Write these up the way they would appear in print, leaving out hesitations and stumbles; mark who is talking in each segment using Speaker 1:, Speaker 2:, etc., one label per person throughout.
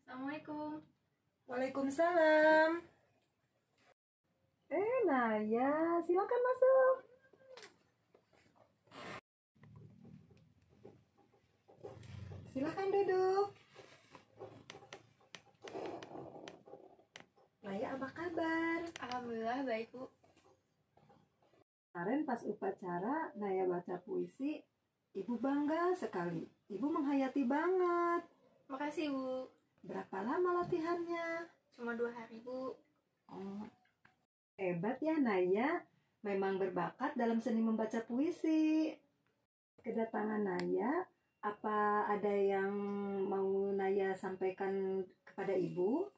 Speaker 1: Assalamualaikum.
Speaker 2: Waalaikumsalam. Naya, silakan masuk. Silakan duduk. Naya, apa kabar?
Speaker 1: Alhamdulillah baik, Bu.
Speaker 2: Kemarin pas upacara Naya baca puisi, Ibu bangga sekali. Ibu menghayati banget.
Speaker 1: Makasih, Bu.
Speaker 2: Berapa lama latihannya?
Speaker 1: Cuma 2 hari, Bu.
Speaker 2: Oh, hebat ya Naya. Memang berbakat dalam seni membaca puisi. Kedatangan Naya, apa ada yang mau Naya sampaikan kepada Ibu?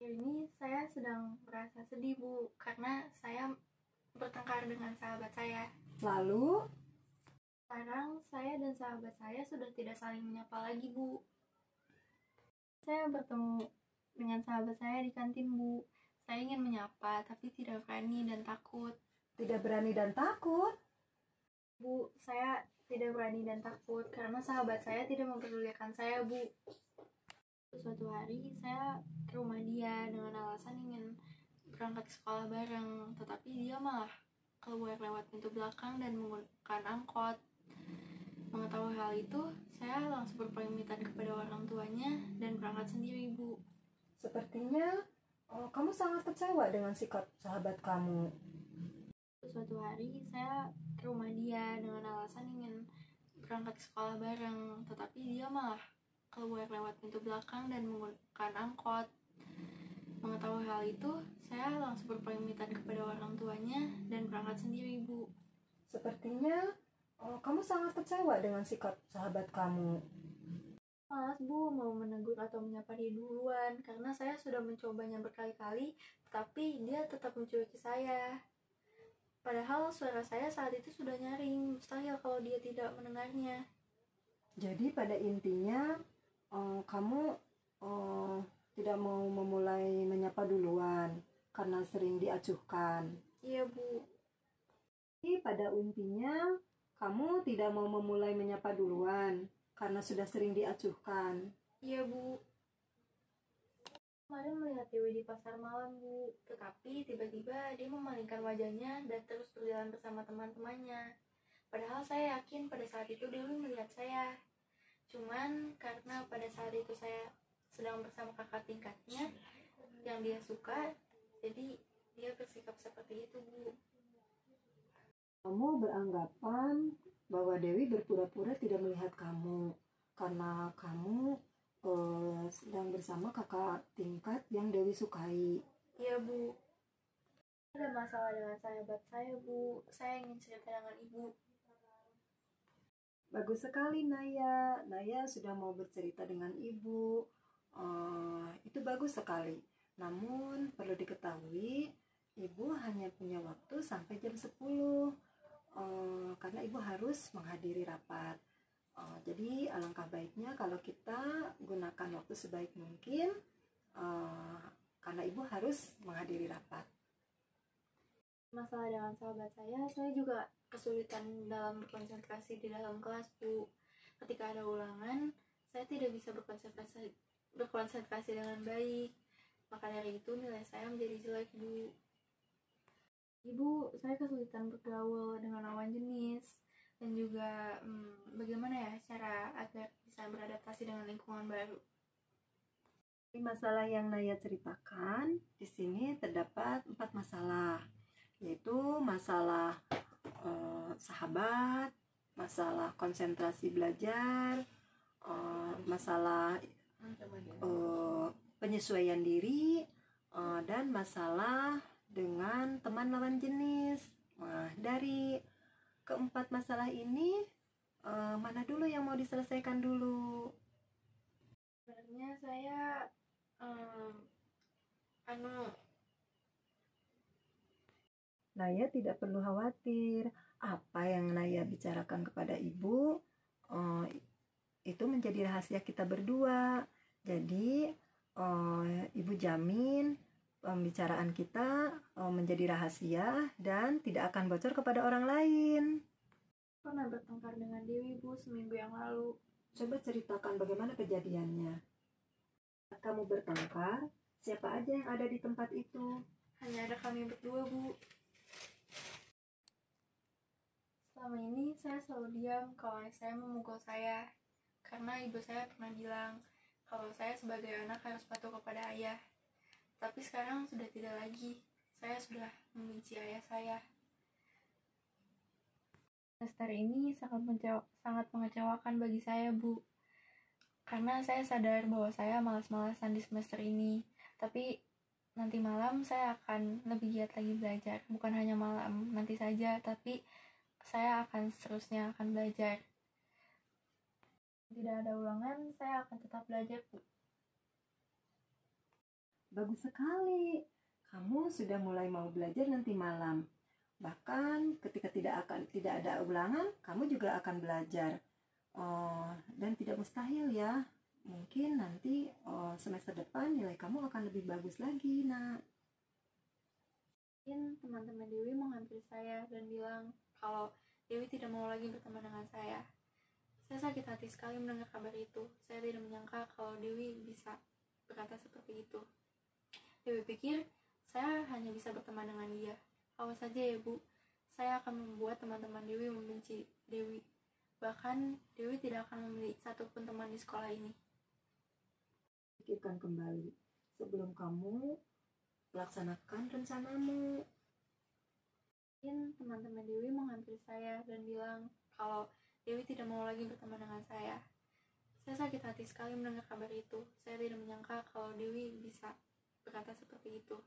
Speaker 1: Ini saya sedang merasa sedih, Bu, karena saya bertengkar dengan sahabat saya.
Speaker 2: Lalu,
Speaker 1: Sekarang saya dan sahabat saya sudah tidak saling menyapa lagi, Bu. Saya bertemu dengan sahabat saya di kantin, Bu. Saya ingin menyapa, tapi tidak berani dan takut.
Speaker 2: tidak berani dan takut.
Speaker 1: Bu, saya tidak berani dan takut karena sahabat saya tidak mempedulikan saya, Bu. Suatu hari saya ke rumah dia dengan alasan ingin berangkat ke sekolah bareng, tetapi dia malah keluar lewat pintu belakang dan menggunakan angkot. Mengetahui hal itu, saya langsung berpamitan kepada orang tuanya dan berangkat sendiri, Bu.
Speaker 2: Sepertinya kamu sangat kecewa dengan sikap sahabat kamu.
Speaker 1: Suatu hari saya ke rumah dia dengan alasan ingin berangkat ke sekolah bareng, tetapi dia malah keluar lewat pintu belakang dan menggunakan angkot. Mengetahui hal itu, saya langsung berpamitan kepada orang tuanya dan berangkat sendiri, Bu.
Speaker 2: Sepertinya kamu sangat kecewa dengan sikap sahabat kamu.
Speaker 1: Malas, Bu, mau menegur atau menyapa dia duluan karena saya sudah mencobanya berkali-kali, tetapi dia tetap mencueki saya. Padahal suara saya saat itu sudah nyaring, mustahil kalau dia tidak mendengarnya.
Speaker 2: Jadi pada intinya kamu tidak mau memulai menyapa duluan karena sering diacuhkan.
Speaker 1: Iya, Bu.
Speaker 2: Jadi pada intinya kamu tidak mau memulai menyapa duluan karena sudah sering diacuhkan.
Speaker 1: Iya, Bu. Kemarin melihat Dewi di pasar malam, Bu. Tetapi tiba-tiba dia memalingkan wajahnya dan terus berjalan bersama teman-temannya. Padahal saya yakin pada saat itu Dewi melihat saya. Cuman karena pada saat itu saya sedang bersama kakak tingkatnya yang dia suka, jadi dia bersikap seperti itu, Bu.
Speaker 2: Kamu beranggapan bahwa Dewi berpura-pura tidak melihat kamu karena kamu sedang bersama kakak tingkat yang Dewi sukai.
Speaker 1: Iya, Bu. Ada masalah dengan sahabat saya, Bu. Saya ingin cerita dengan Ibu.
Speaker 2: Bagus sekali Naya. Naya sudah mau bercerita dengan Ibu. Itu bagus sekali. Namun perlu diketahui, Ibu hanya punya waktu sampai jam 10. Karena Ibu harus menghadiri rapat. Jadi alangkah baiknya kalau kita gunakan waktu sebaik mungkin karena Ibu harus menghadiri rapat.
Speaker 1: Masalah dengan sahabat saya juga kesulitan dalam berkonsentrasi di dalam kelas, Bu. Ketika ada ulangan, saya tidak bisa berkonsentrasi dengan baik. Maka dari itu nilai saya menjadi jelek, Bu. Ibu, saya kesulitan bergaul dengan lawan jenis dan juga bagaimana ya cara agar bisa beradaptasi dengan lingkungan baru.
Speaker 2: Masalah yang Naya ceritakan di sini terdapat 4 masalah, yaitu masalah sahabat, masalah konsentrasi belajar, masalah penyesuaian diri, dan masalah dengan teman lawan jenis. Nah, dari keempat masalah ini mana dulu yang mau diselesaikan dulu?
Speaker 1: Sebenarnya saya
Speaker 2: Naya tidak perlu khawatir. Apa yang Naya bicarakan kepada Ibu itu menjadi rahasia kita berdua. Jadi Ibu jamin pembicaraan kita menjadi rahasia dan tidak akan bocor kepada orang lain.
Speaker 1: pernah bertengkar dengan Dewi, Bu, seminggu yang lalu.
Speaker 2: Coba ceritakan bagaimana kejadiannya. Kamu bertengkar, siapa aja yang ada di tempat itu?
Speaker 1: Hanya ada kami berdua, Bu. Selama ini saya selalu diam kalau ayah saya memukul saya, karena ibu saya pernah bilang kalau saya sebagai anak harus patuh kepada ayah. Tapi sekarang sudah tidak lagi. Saya sudah membenci ayah saya. Semester ini sangat mengecewakan bagi saya, Bu. Karena saya sadar bahwa saya malas-malasan di semester ini. Tapi nanti malam saya akan lebih giat lagi belajar. Bukan hanya malam nanti saja, tapi saya akan seterusnya akan belajar. Tidak ada ulangan, saya akan tetap belajar, Bu.
Speaker 2: Bagus sekali. Kamu sudah mulai mau belajar nanti malam. Bahkan ketika tidak ada ulangan, kamu juga akan belajar. Dan tidak mustahil ya. Mungkin nanti semester depan nilai kamu akan lebih bagus lagi, nak.
Speaker 1: Mungkin teman-teman Dewi menghampiri saya dan bilang kalau Dewi tidak mau lagi berteman dengan saya. Saya sakit hati sekali mendengar kabar itu. Saya tidak menyangka kalau Dewi bisa berkata seperti itu. Dewi pikir saya hanya bisa berteman dengan dia. Awas saja ya, Bu. Saya akan membuat teman-teman Dewi membenci Dewi. Bahkan Dewi tidak akan memiliki satupun teman di sekolah ini.
Speaker 2: Pikirkan kembali sebelum kamu laksanakan rencanamu.
Speaker 1: Mungkin teman-teman Dewi menghampiri saya dan bilang kalau Dewi tidak mau lagi berteman dengan saya. Saya sakit hati sekali mendengar kabar itu. Saya tidak menyangka kalau Dewi bisa berkata seperti itu.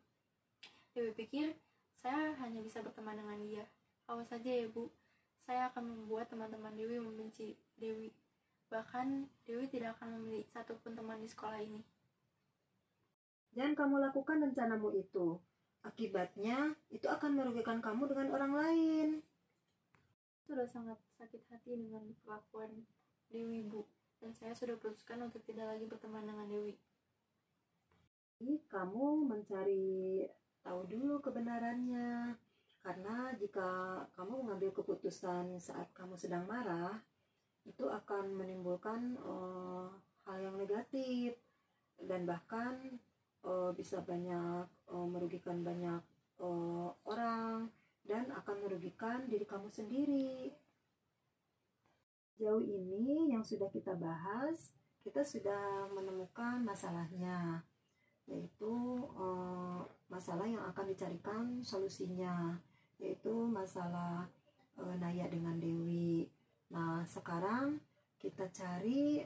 Speaker 1: Dewi pikir saya hanya bisa berteman dengan dia. Awas saja ya, Bu. Saya akan membuat teman-teman Dewi membenci Dewi. Bahkan Dewi tidak akan memiliki satupun teman di sekolah ini.
Speaker 2: Jangan kamu lakukan rencanamu itu. Akibatnya itu akan merugikan kamu dengan orang lain.
Speaker 1: Sudah sangat sakit hati dengan perlakuan Dewi, Bu. Dan saya sudah putuskan untuk tidak lagi berteman dengan Dewi.
Speaker 2: Kamu mencari tahu dulu kebenarannya. Karena jika kamu mengambil keputusan saat kamu sedang marah, itu akan menimbulkan hal yang negatif dan bahkan bisa merugikan banyak orang dan akan merugikan diri kamu sendiri. Jauh ini yang sudah kita bahas, kita sudah menemukan masalahnya, yaitu masalah yang akan dicarikan solusinya, yaitu masalah Naya dengan Dewi. Nah, sekarang kita cari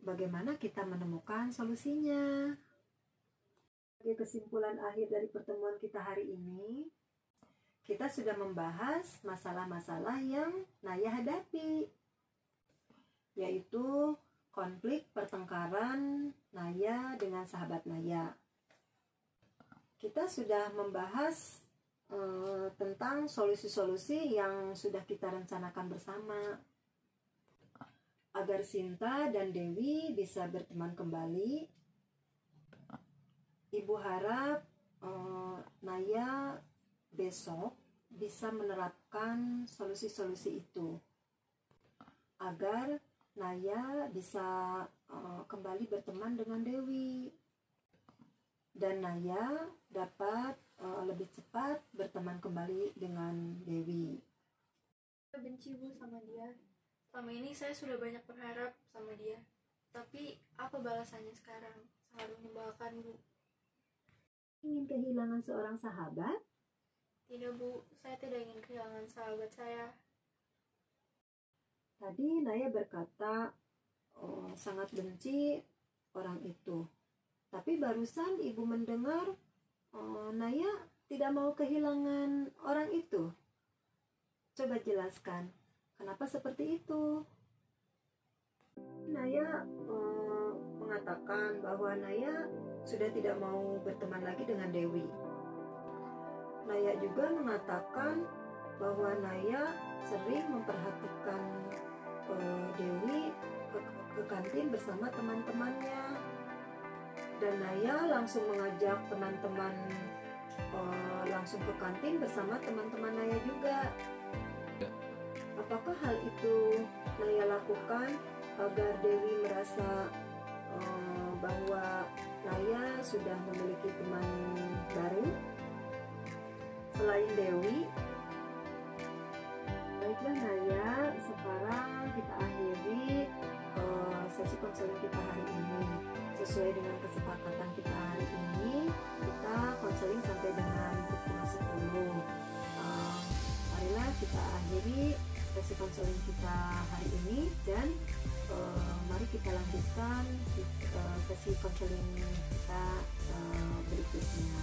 Speaker 2: bagaimana kita menemukan solusinya. Sebagai kesimpulan akhir dari pertemuan kita hari ini, kita sudah membahas masalah-masalah yang Naya hadapi, yaitu konflik pertengkaran Naya dengan sahabat Naya. Kita sudah membahas tentang solusi-solusi yang sudah kita rencanakan bersama agar Sinta dan Dewi bisa berteman kembali. Ibu harap Naya besok bisa menerapkan solusi-solusi itu agar Naya bisa kembali berteman dengan Dewi dan Naya dapat lebih cepat berteman kembali dengan Dewi.
Speaker 1: Saya benci, Bu, sama dia. Selama ini saya sudah banyak berharap sama dia. Tapi apa balasannya sekarang? Sangat menyebalkan, Bu.
Speaker 2: Ingin kehilangan seorang sahabat?
Speaker 1: Tidak, Bu. Saya tidak ingin kehilangan sahabat saya.
Speaker 2: Tadi Naya berkata sangat benci orang itu. Tapi barusan ibu mendengar Naya tidak mau kehilangan orang itu. Coba jelaskan, kenapa seperti itu? Naya mengatakan bahwa Naya sudah tidak mau berteman lagi dengan Dewi. Naya juga mengatakan bahwa Naya sering memperhatikan Dewi ke kantin bersama teman-temannya. Dan Naya langsung mengajak teman-teman langsung ke kantin bersama teman-teman Naya juga. Apakah hal itu Naya lakukan agar Dewi merasa bahwa Naya sudah memiliki teman baru selain Dewi. Baiklah Naya, sekarang kita akhiri sesi konseling kita hari ini. Sesuai dengan kesepakatan kita hari ini, kita konseling sampai dengan pukul 10. Marilah kita akhiri sesi konseling kita hari ini dan mari kita lanjutkan sesi konseling kita berikutnya.